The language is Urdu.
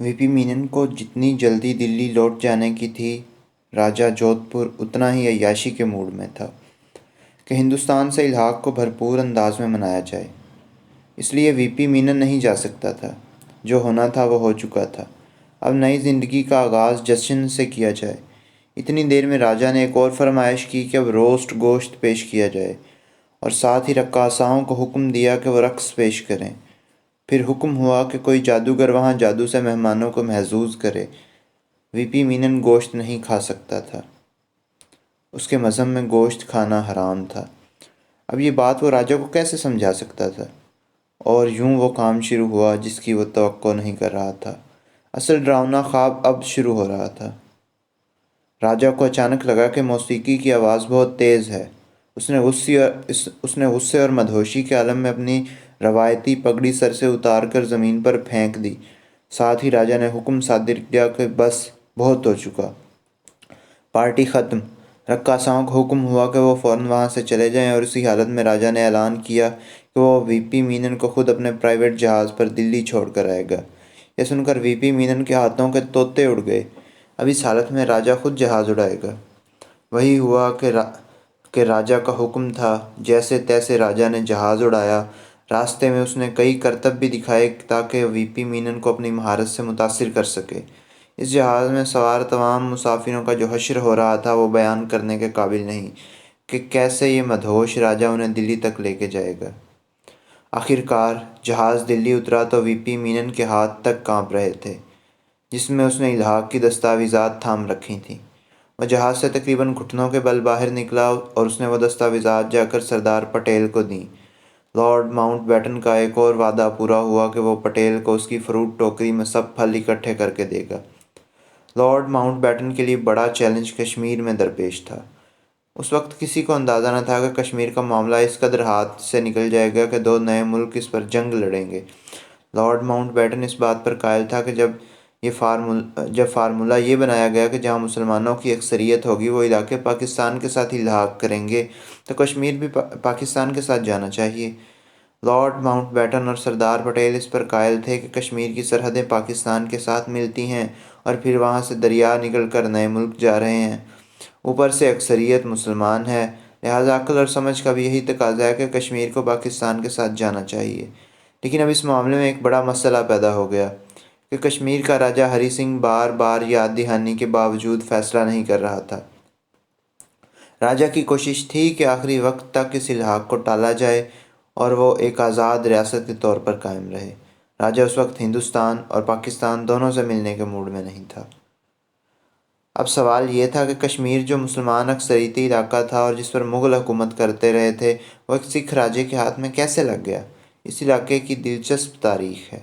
وی پی مینن کو جتنی جلدی دلی لوٹ جانے کی تھی، راجہ جودھ پور اتنا ہی عیاشی کے موڈ میں تھا کہ ہندوستان سے الحاق کو بھرپور انداز میں منایا جائے۔ اس لیے وی پی مینن نہیں جا سکتا تھا۔ جو ہونا تھا وہ ہو چکا تھا۔ اب نئی زندگی کا آغاز جشن سے کیا جائے۔ اتنی دیر میں راجہ نے ایک اور فرمائش کی کہ اب روسٹ گوشت پیش کیا جائے، اور ساتھ ہی رقاصاؤں کو حکم دیا کہ وہ رقص پیش کریں۔ پھر حکم ہوا کہ کوئی جادوگر وہاں جادو سے مہمانوں کو محظوظ کرے۔ وی پی مینن گوشت نہیں کھا سکتا تھا۔ اس کے مذہب میں گوشت کھانا حرام تھا۔ اب یہ بات وہ راجہ کو کیسے سمجھا سکتا تھا؟ اور یوں وہ کام شروع ہوا جس کی وہ توقع نہیں کر رہا تھا۔ اصل ڈراؤنا خواب اب شروع ہو رہا تھا۔ راجہ کو اچانک لگا کہ موسیقی کی آواز بہت تیز ہے۔ اس نے غصے اور مدہوشی کے عالم میں اپنی روایتی پگڑی سر سے اتار کر زمین پر پھینک دی۔ ساتھ ہی راجہ نے حکم صادر کیا کہ بس، بہت ہو چکا، پارٹی ختم۔ رقاصاؤں کو حکم ہوا کہ وہ فوراً وہاں سے چلے جائیں، اور اسی حالت میں راجہ نے اعلان کیا کہ وہ وی پی مینن کو خود اپنے پرائیویٹ جہاز پر دلی چھوڑ کر آئے گا۔ یہ سن کر وی پی مینن کے ہاتھوں کے طوطے اڑ گئے۔ اب اس حالت میں راجہ خود جہاز اڑائے گا۔ وہی ہوا کہ راجہ کا حکم تھا۔ جیسے تیسے راجہ نے جہاز اڑایا۔ راستے میں اس نے کئی کرتب بھی دکھائے تاکہ وی پی مینن کو اپنی مہارت سے متاثر کر سکے۔ اس جہاز میں سوار تمام مسافروں کا جو حشر ہو رہا تھا وہ بیان کرنے کے قابل نہیں کہ کیسے یہ مدہوش راجہ انہیں دلی تک لے کے جائے گا۔ آخر کار جہاز دلی اترا تو وی پی مینن کے ہاتھ تک کانپ رہے تھے، جس میں اس نے الحاق کی دستاویزات تھام رکھی تھیں۔ وہ جہاز سے تقریباً گھٹنوں کے بل باہر نکلا اور اس نے وہ دستاویزات جا کر سردار پٹیل کو دیں۔ لارڈ ماؤنٹ بیٹن کا ایک اور وعدہ پورا ہوا کہ وہ پٹیل کو اس کی فروٹ ٹوکری میں سب پھل اکٹھے کر کے دے گا۔ لارڈ ماؤنٹ بیٹن کے لیے بڑا چیلنج کشمیر میں درپیش تھا۔ اس وقت کسی کو اندازہ نہ تھا کہ کشمیر کا معاملہ اس قدر ہاتھ سے نکل جائے گا کہ دو نئے ملک اس پر جنگ لڑیں گے۔ لارڈ ماؤنٹ بیٹن اس بات پر قائل تھا کہ جب فارمولہ یہ بنایا گیا کہ جہاں مسلمانوں کی اکثریت ہوگی وہ علاقے پاکستان کے ساتھ الحاق کریں گے، تو کشمیر بھی پاکستان کے ساتھ جانا چاہیے۔ لارڈ ماؤنٹ بیٹن اور سردار پٹیل اس پر قائل تھے کہ کشمیر کی سرحدیں پاکستان کے ساتھ ملتی ہیں، اور پھر وہاں سے دریا نکل کر نئے ملک جا رہے ہیں۔ اوپر سے اکثریت مسلمان ہے، لہٰذا عقل اور سمجھ کا بھی یہی تقاضا ہے کہ کشمیر کو پاکستان کے ساتھ جانا چاہیے۔ لیکن اب اس معاملے میں ایک بڑا مسئلہ پیدا ہو گیا کہ کشمیر کا راجہ ہری سنگھ بار بار یاد دہانی کے باوجود فیصلہ نہیں کر رہا تھا۔ راجہ کی کوشش تھی کہ آخری وقت تک اس الحاق کو ٹالا جائے اور وہ ایک آزاد ریاست کے طور پر قائم رہے۔ راجہ اس وقت ہندوستان اور پاکستان دونوں سے ملنے کے موڈ میں نہیں تھا۔ اب سوال یہ تھا کہ کشمیر جو مسلمان اکثریتی علاقہ تھا اور جس پر مغل حکومت کرتے رہے تھے، وہ ایک سکھ راجے کے ہاتھ میں کیسے لگ گیا؟ اس علاقے کی دلچسپ تاریخ ہے۔